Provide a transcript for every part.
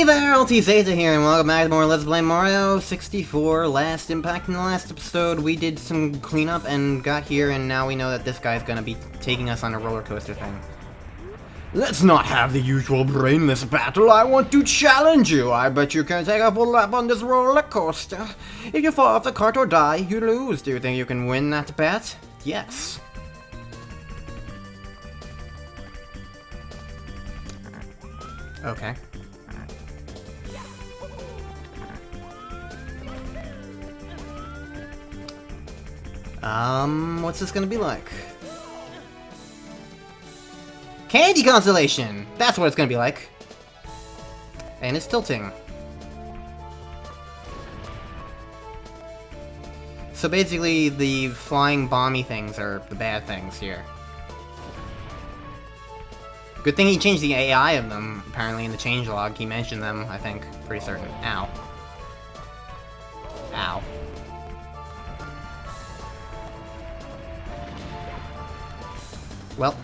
Hey there, Ultizeta here, and welcome back to more Let's Play Mario 64. Last impact in the last episode, we did some cleanup and got here, and now we know that this guy's gonna be taking us on a roller coaster thing. Let's not have the usual brainless battle. I want to challenge you. I bet you can take a full lap on this roller coaster. If you fall off the cart or die, you lose. Do you think you can win that bet? Yes. Okay. What's this gonna be like? Candy Constellation! That's what it's gonna be like. And it's tilting. So basically, the flying bomby things are the bad things here. Good thing he changed the AI of them, apparently, in the changelog. He mentioned them, I think. Pretty certain. Ow. Ow. Well,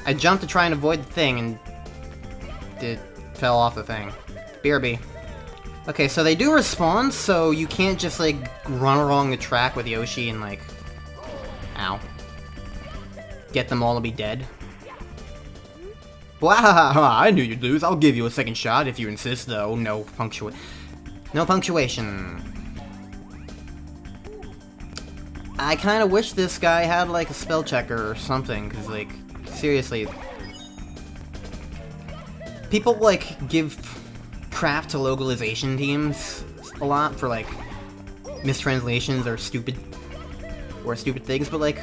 I jumped to try and avoid the thing, and it fell off the thing. BRB. Okay, so they do respawn, so you can't just, like, run along the track with Yoshi and, like... Ow. Get them all to be dead. Wow, I knew you'd lose. I'll give you a second shot if you insist, though. No punctuation. I kind of wish this guy had, like, a spell checker or something, because, like, seriously. People, like, give crap to localization teams a lot for, like, mistranslations or stupid things, but, like,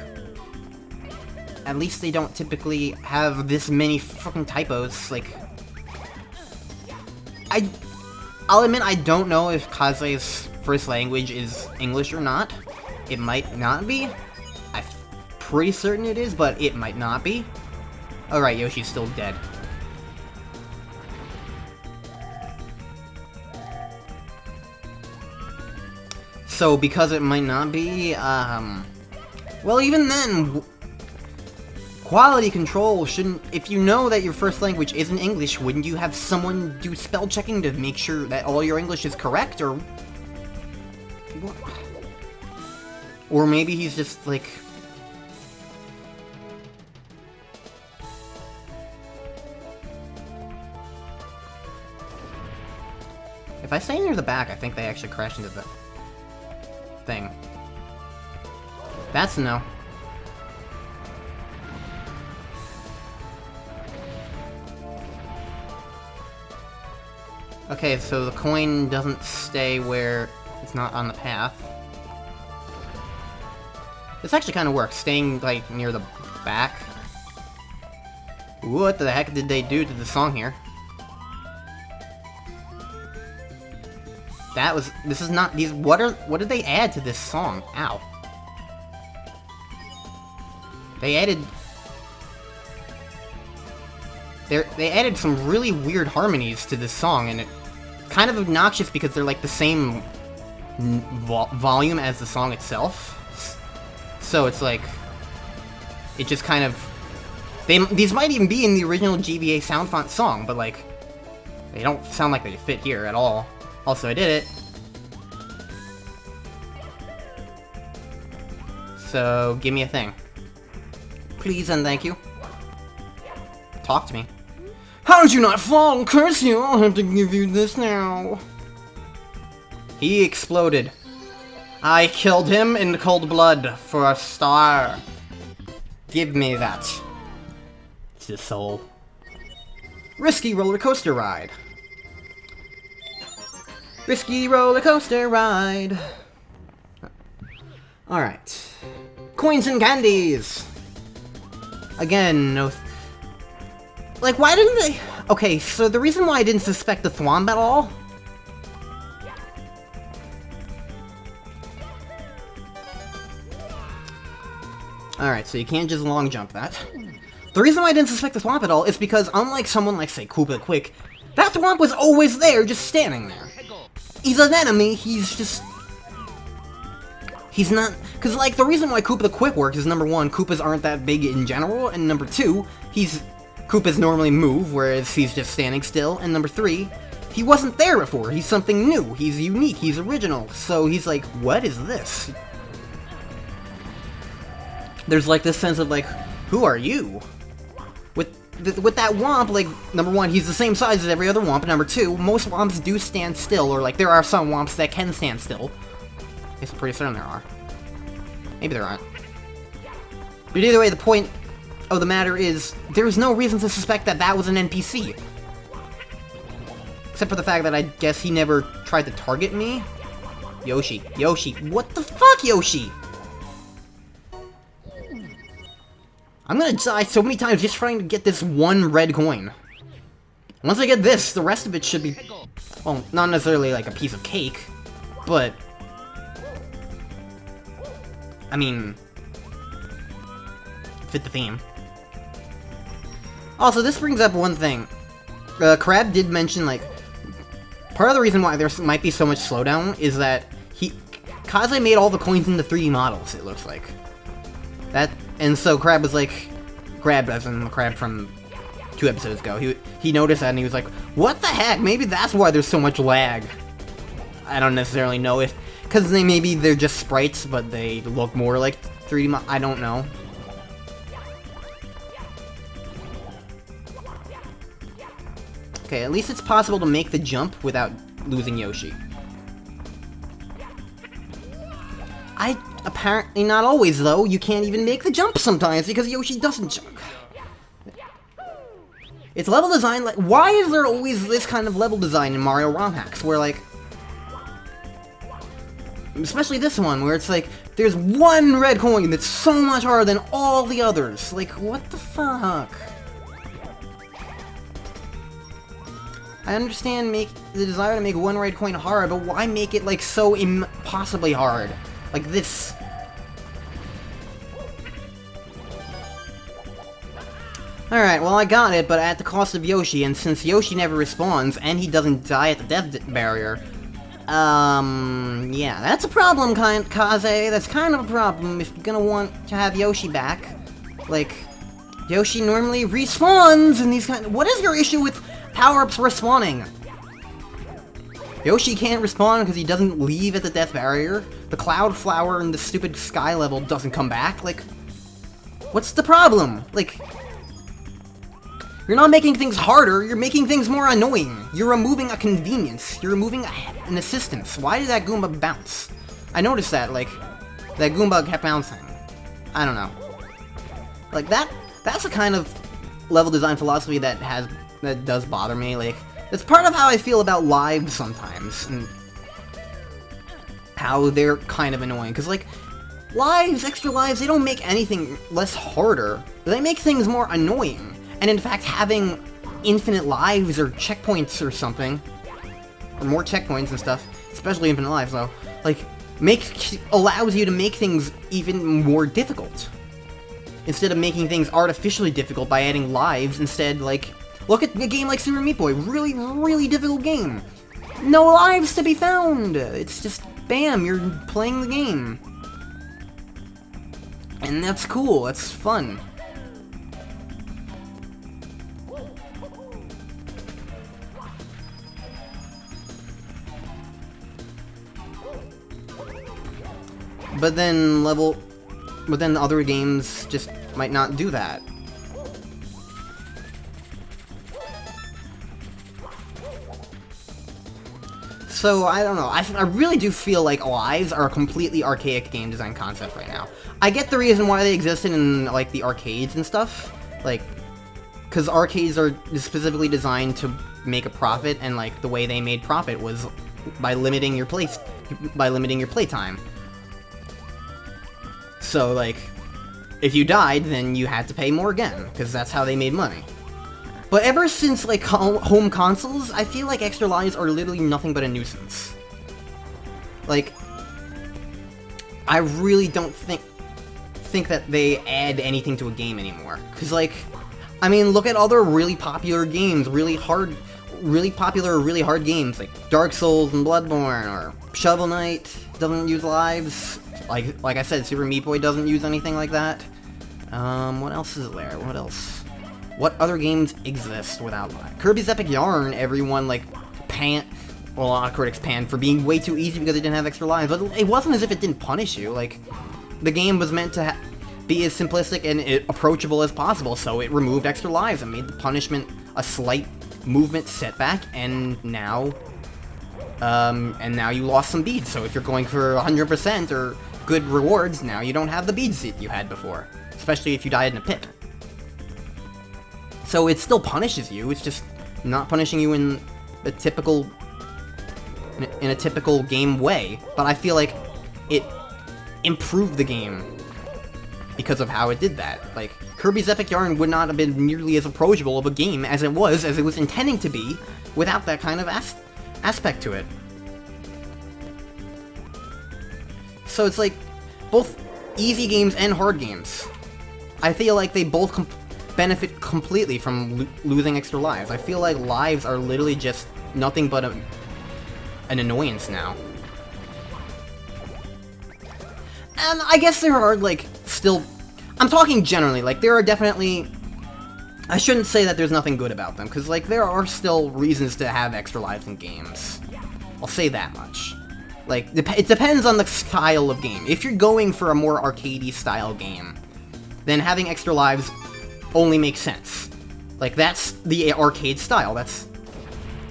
at least they don't typically have this many fucking typos, like... I'll admit I don't know if Kazue's first language is English or not. It might not be. I'm pretty certain it is, but it might not be. Alright, Yoshi's still dead. So, because it might not be, well, even then, quality control shouldn't... If you know that your first language isn't English, wouldn't you have someone do spell checking to make sure that all your English is correct, or... Or maybe he's just, like... If I stay near the back, I think they actually crash into the thing. That's a no. Okay, so the coin doesn't stay where it's not on the path. This actually kind of works, staying, like, near the back. What the heck did they do to the song here? That was... This is not... These... What did they add to this song? Ow. They added... They added some really weird harmonies to this song, and it... Kind of obnoxious because they're, like, the same... volume as the song itself. So it's like, it just kind of, these might even be in the original GBA sound font song, but like, they don't sound like they fit here at all. Also, I did it. So, give me a thing. Please and thank you. Talk to me. How did you not fall? Curse you! I'll have to give you this now. He exploded. I killed him in cold blood for a star. Give me that. It's his soul. Risky roller coaster ride. Risky roller coaster ride. Alright. Coins and candies! Again, no... Like, why didn't they... Okay, so the reason why I didn't suspect the Thwomp at all... Alright, so you can't just long jump that. The reason why I didn't suspect the Thwomp at all is because, unlike someone like, say, Koopa the Quick, that Thwomp was always there, just standing there. He's an enemy, he's just... He's not... Because, like, the reason why Koopa the Quick works is, number one, Koopas aren't that big in general, and number two, Koopas normally move, whereas he's just standing still, and number three, he wasn't there before. He's something new. He's unique. He's original. So he's like, what is this? There's like this sense of like, who are you? With that Womp, like, number one, he's the same size as every other Womp, and number two, most Womps do stand still, or like, there are some Womps that can stand still. I guess I'm pretty certain there are. Maybe there aren't. But either way, the point of the matter is, there's no reason to suspect that that was an NPC. Except for the fact that I guess he never tried to target me. Yoshi. Yoshi. What the fuck, Yoshi? I'm gonna die so many times just trying to get this one red coin. Once I get this, the rest of it should be... Well, not necessarily like a piece of cake, but... I mean... fit the theme. Also, this brings up one thing. Crab did mention, like... Part of the reason why there might be so much slowdown is that Kaze made all the coins into 3D models, it looks like. And so Crab was like, Crab as in the Crab from 2 episodes ago, he noticed that and he was like, what the heck, maybe that's why there's so much lag. I don't necessarily know if, because maybe they're just sprites, but they look more like 3D I don't know. Okay, at least it's possible to make the jump without losing Yoshi. Apparently not always, though. You can't even make the jump sometimes, because Yoshi doesn't jump. It's level design, like, why is there always this kind of level design in Mario ROM hacks, where, like... Especially this one, where it's like, there's one red coin that's so much harder than all the others. Like, what the fuck? I understand the desire to make one red coin hard, but why make it, like, so impossibly hard? Like this. Alright, well I got it, but at the cost of Yoshi, and since Yoshi never respawns, and he doesn't die at the death barrier, yeah, that's a problem, Kaze. That's kind of a problem if you're gonna want to have Yoshi back. Like, Yoshi normally respawns in these kind of... What is your issue with power-ups respawning? Yoshi can't respawn because he doesn't leave at the death barrier. The Cloud Flower in the stupid sky level doesn't come back. Like, what's the problem? Like, you're not making things harder, you're making things more annoying. You're removing a convenience. You're removing an assistance. Why did that Goomba bounce? I noticed that, like, that Goomba kept bouncing. I don't know. Like, that's a kind of level design philosophy that does bother me. Like, it's part of how I feel about lives sometimes, and how they're kind of annoying, because, like, extra lives, they don't make anything less harder, they make things more annoying, and in fact, having infinite lives or checkpoints or something, or more checkpoints and stuff, especially infinite lives, though, like, allows you to make things even more difficult, instead of making things artificially difficult by adding lives. Instead, like, look at a game like Super Meat Boy, really, really difficult game. No lives to be found! It's just, bam, you're playing the game. And that's cool, that's fun. But then other games just might not do that. So, I don't know, I really do feel like lives are a completely archaic game design concept right now. I get the reason why they existed in, like, the arcades and stuff, like, because arcades are specifically designed to make a profit, and, like, the way they made profit was by limiting your playtime. So, like, if you died, then you had to pay more again, because that's how they made money. But ever since, like, home consoles, I feel like extra lives are literally nothing but a nuisance. Like, I really don't think that they add anything to a game anymore. Because, like, I mean, look at other really popular games, really popular, really hard games, like Dark Souls and Bloodborne, or Shovel Knight doesn't use lives. Like I said, Super Meat Boy doesn't use anything like that. What else is there? What else? What other games exist without lives? Kirby's Epic Yarn, everyone, like, a lot of critics panned for being way too easy because it didn't have extra lives, but it wasn't as if it didn't punish you. Like, the game was meant to be as simplistic and approachable as possible, so it removed extra lives and made the punishment a slight movement setback, and now you lost some beads. So if you're going for 100% or good rewards, now you don't have the beads that you had before, especially if you died in a pit. So it still punishes you, it's just not punishing you in a typical game way, but I feel like it improved the game because of how it did that. Like, Kirby's Epic Yarn would not have been nearly as approachable of a game as it was intending to be without that kind of aspect to it. So it's like, both easy games and hard games, I feel like they both benefit completely from losing extra lives. I feel like lives are literally just nothing but an annoyance now. And I guess there are, like, still... I'm talking generally, like, there are definitely... I shouldn't say that there's nothing good about them, because, like, there are still reasons to have extra lives in games. I'll say that much. Like, it depends on the style of game. If you're going for a more arcadey style game, then having extra lives only makes sense. Like, that's the arcade style, that's...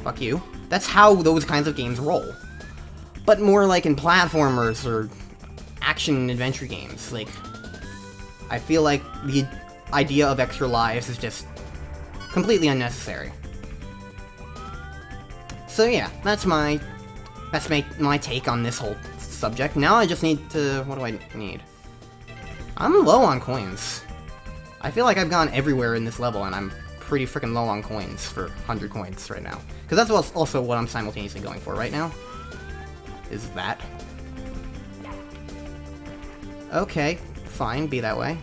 Fuck you. That's how those kinds of games roll. But more like in platformers or action-adventure games, like, I feel like the idea of extra lives is just completely unnecessary. So yeah, that's my take on this whole subject. Now I just need to... what do I need? I'm low on coins. I feel like I've gone everywhere in this level, and I'm pretty freaking low on coins for 100 coins right now. Because that's also what I'm simultaneously going for right now. Is that. Okay, fine, be that way.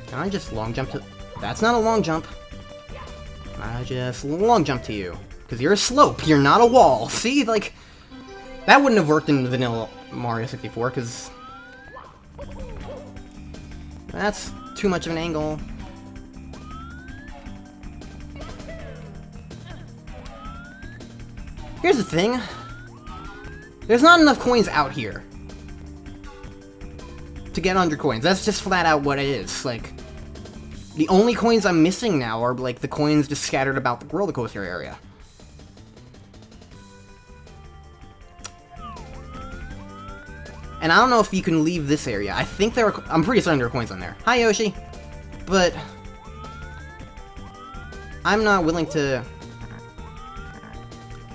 Can I just long jump to... That's not a long jump. I just long jump to you. Because you're a slope, you're not a wall. See, like... That wouldn't have worked in vanilla Mario 64, because... That's too much of an angle. Here's the thing. There's not enough coins out here to get 100 coins. That's just flat out what it is. Like, the only coins I'm missing now are, like, the coins just scattered about the roller coaster area. And I don't know if you can leave this area. I think there are... I'm pretty certain there are coins on there. Hi, Yoshi! But... I'm not willing to...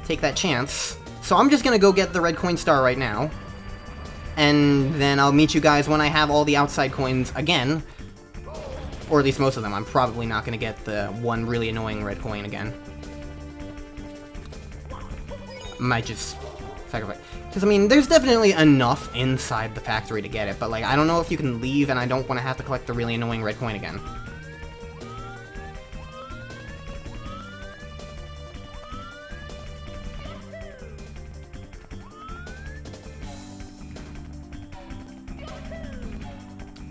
take that chance. So I'm just gonna go get the red coin star right now. And then I'll meet you guys when I have all the outside coins again. Or at least most of them. I'm probably not gonna get the one really annoying red coin again. Might just sacrifice. Because, I mean, there's definitely enough inside the factory to get it, but, like, I don't know if you can leave, and I don't want to have to collect the really annoying red coin again.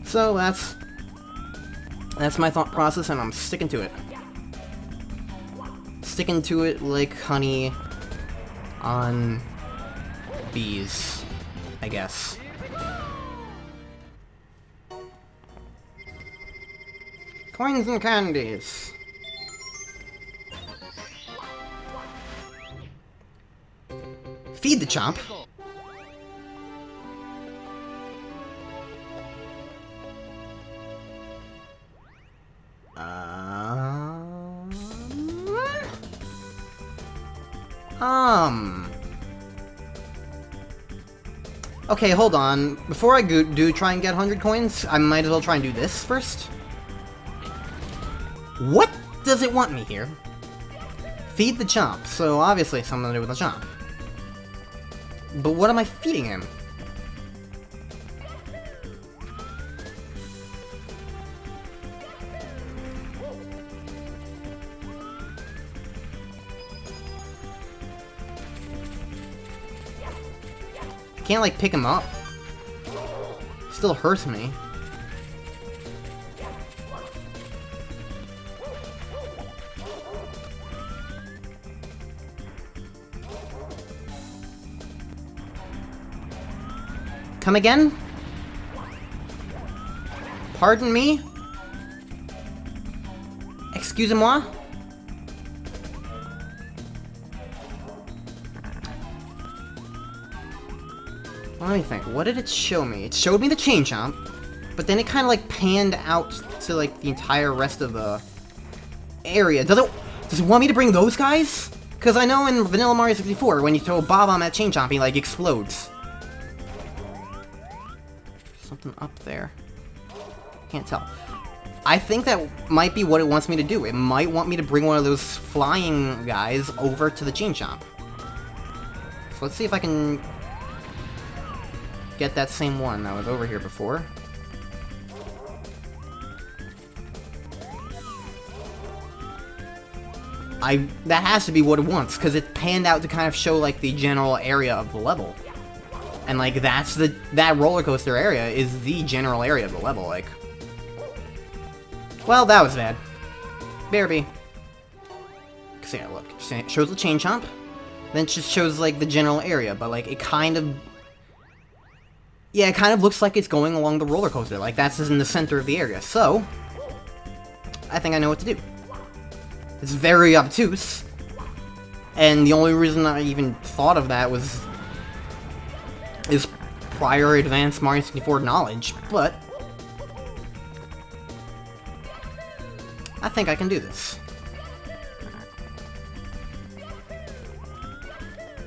So, that's my thought process, and I'm sticking to it. Sticking to it like honey on bees, I guess. Coins and candies. Feed the chomp. Okay, hold on. Before I try and get 100 coins, I might as well try and do this first. What does it want me here? Feed the chomp, so obviously it's something to do with the chomp. But what am I feeding him? Can't, like, pick him up. Still hurts me. Come again? Pardon me? Excusez-moi? Let me think. What did it show me? It showed me the chain chomp, but then it kind of like panned out to like the entire rest of the area. Does it want me to bring those guys? Because I know in Vanilla Mario 64, when you throw a Bob-omb at chain chomp, he like explodes. Something up there. Can't tell. I think that might be what it wants me to do. It might want me to bring one of those flying guys over to the chain chomp. So let's see if I can get that same one that was over here before. That has to be what it wants, because it panned out to kind of show like the general area of the level. And like that roller coaster area is the general area of the level, like. Well, that was bad. BRB. Cause yeah, look, it shows the chain chomp, then it just shows like the general area, but like it kind of, yeah, it kind of looks like it's going along the roller coaster, like that's in the center of the area. So I think I know what to do. It's very obtuse, and the only reason I even thought of that is prior advanced Mario 64 knowledge, but I think I can do this.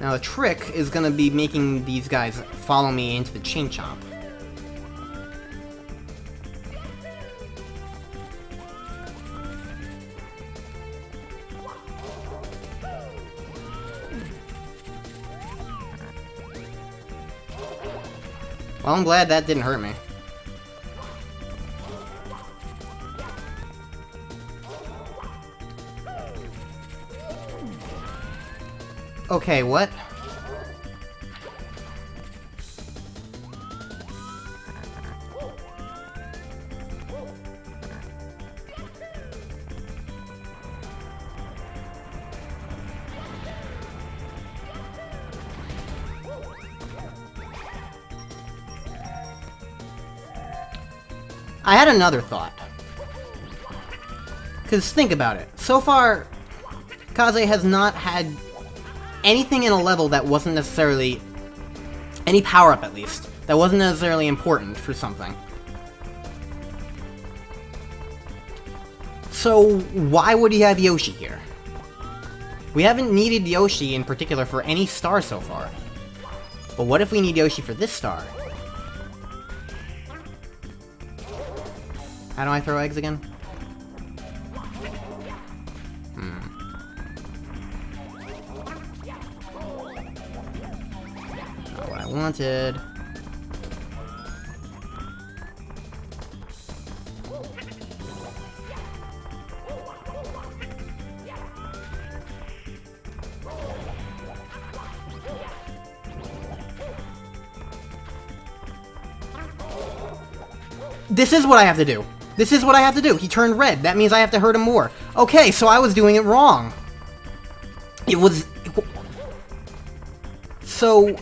Now the trick is gonna be making these guys follow me into the chain chomp. Well, I'm glad that didn't hurt me. Okay, what? I had another thought. Because think about it. So far, Kaze has not had anything in a level that wasn't necessarily, any power-up at least, that wasn't necessarily important for something. So why would he have Yoshi here? We haven't needed Yoshi in particular for any star so far. But what if we need Yoshi for this star? How do I throw eggs again? Not what I wanted. This is what I have to do. This is what I have to do. He turned red. That means I have to hurt him more. Okay, so I was doing it wrong. So,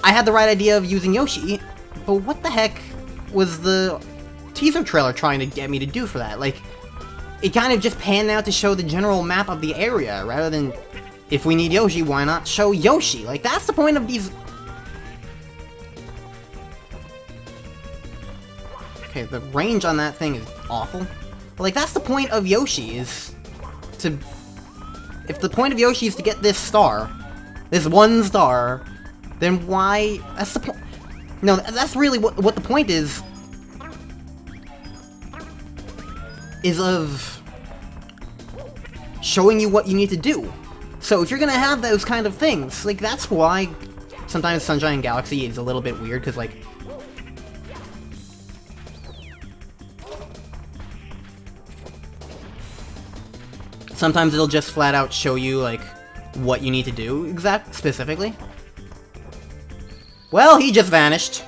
I had the right idea of using Yoshi, but what the heck was the teaser trailer trying to get me to do for that? Like, it kind of just panned out to show the general map of the area, rather than, if we need Yoshi, why not show Yoshi? Like, that's the point of these... Okay, the range on that thing is awful. But, like, that's the point of Yoshi, is to... If the point of Yoshi is to get this star, this one star, then why... That's the point... No, that's really what the point is of showing you what you need to do. So if you're gonna have those kind of things, like, that's why sometimes Sunshine Galaxy is a little bit weird, because, like, sometimes it'll just flat out show you, like, what you need to do specifically. Well, he just vanished.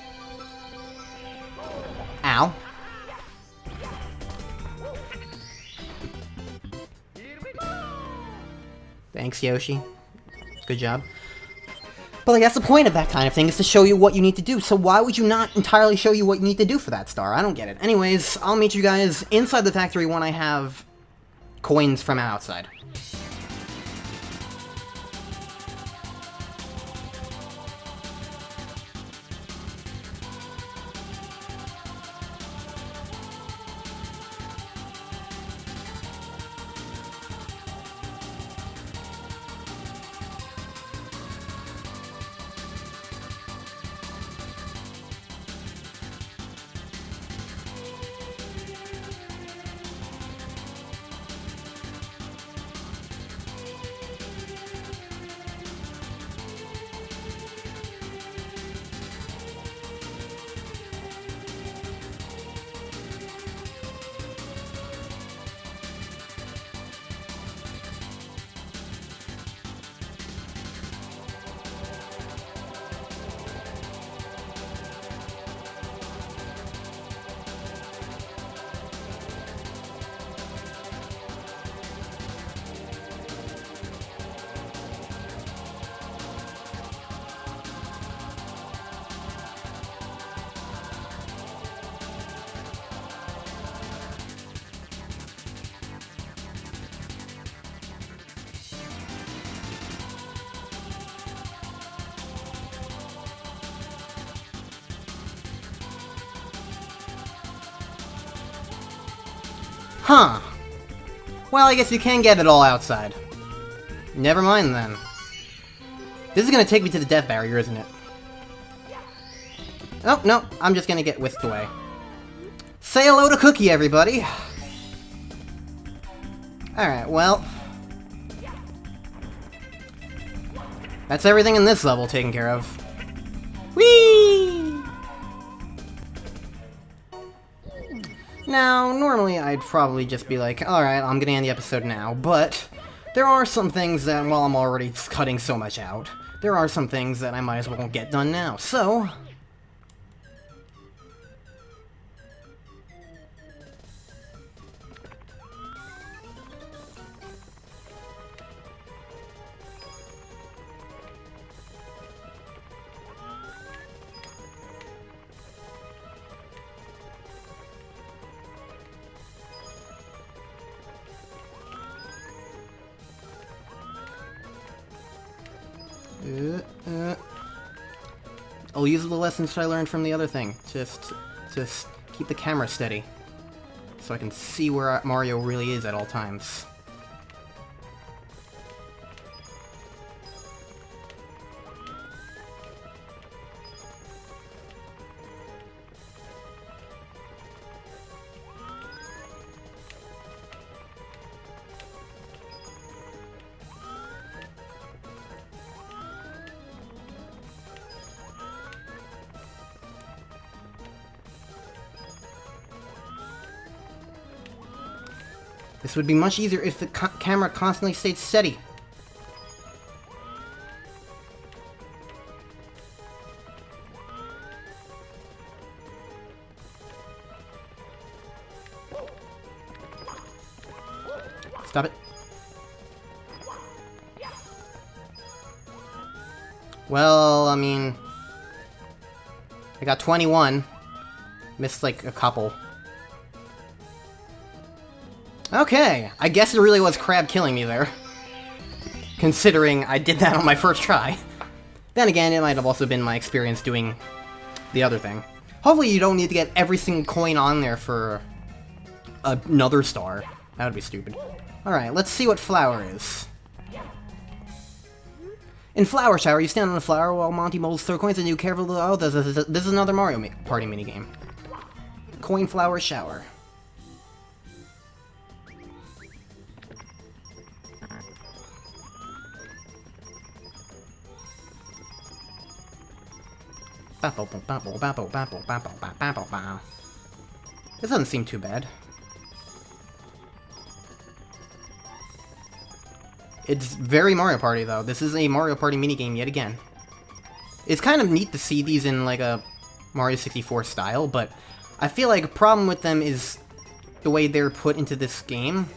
Ow. Thanks, Yoshi. Good job. But like, that's the point of that kind of thing, is to show you what you need to do. So why would you not entirely show you what you need to do for that star? I don't get it. Anyways, I'll meet you guys inside the factory when I have coins from outside. Huh. Well, I guess you can get it all outside. Never mind, then. This is gonna take me to the death barrier, isn't it? Oh, no, I'm just gonna get whisked away. Say hello to Cookie, everybody! Alright, well... that's everything in this level taken care of. Whee! Now, normally I'd probably just be like, alright, I'm gonna end the episode now, but there are some things that, while I'm already cutting so much out, there are some things that I might as well get done now, so... I'll use the lessons I learned from the other thing. Just keep the camera steady, so I can see where Mario really is at all times. This would be much easier if the camera constantly stayed steady. Stop it. Well, I mean... I got 21. Missed, like, a couple. Okay, I guess it really was Crab killing me there. Considering I did that on my first try. Then again, it might have also been my experience doing the other thing. Hopefully you don't need to get every single coin on there for another star. That would be stupid. Alright, let's see what flower is. In Flower Shower, you stand on a flower while Monty Moles throw coins and you carefully... Oh, this is another Mario Party minigame. Coin Flower Shower. This doesn't seem too bad. It's very Mario Party, though. This is a Mario Party minigame yet again. It's kind of neat to see these in, like, a Mario 64 style, but I feel like a problem with them is the way they're put into this game.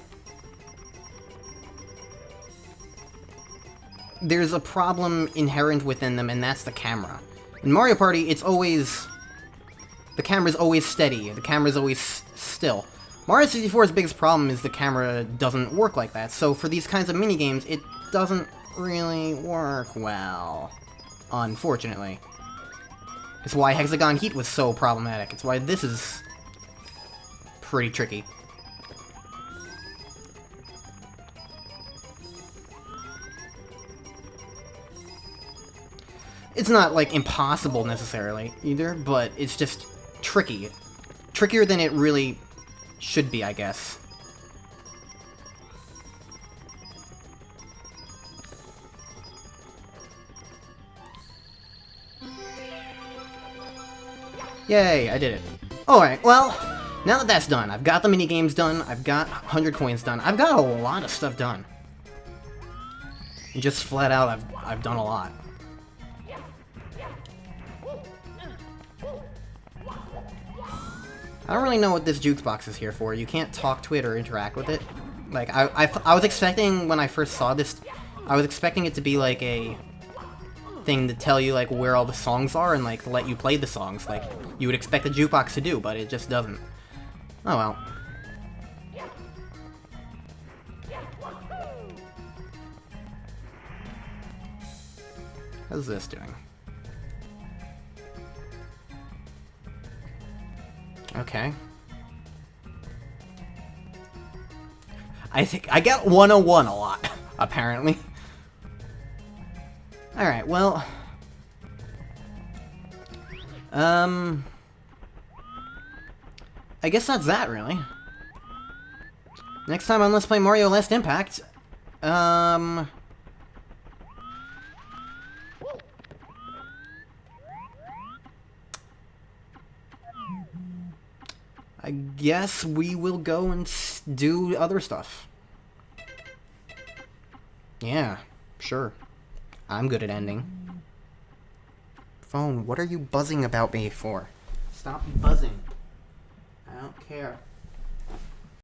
There's a problem inherent within them, and that's the camera. In Mario Party, it's always... the camera's always steady, the camera's always still. Mario 64's biggest problem is the camera doesn't work like that, so for these kinds of minigames, it doesn't really work well. Unfortunately. It's why Hexagon Heat was so problematic. It's why this is pretty tricky. It's not, like, impossible necessarily, either, but it's just tricky. Trickier than it really should be, I guess. Yay, I did it. Alright, well, now that that's done, I've got the minigames done, I've got 100 coins done, I've got a lot of stuff done. And just flat out, I've done a lot. I don't really know what this jukebox is here for. You can't talk to it or interact with it. Like, I was expecting, when I first saw this, I was expecting it to be like a thing to tell you, like, where all the songs are and, like, let you play the songs, like you would expect a jukebox to do, but it just doesn't. Oh well. How's this doing? Okay. I think I get 101 a lot, apparently. Alright, well... I guess that's that, really. Next time on Let's Play Mario Last Impact, I guess we will go and do other stuff. Yeah, sure. I'm good at ending. Phone, what are you buzzing about me for? Stop buzzing. I don't care.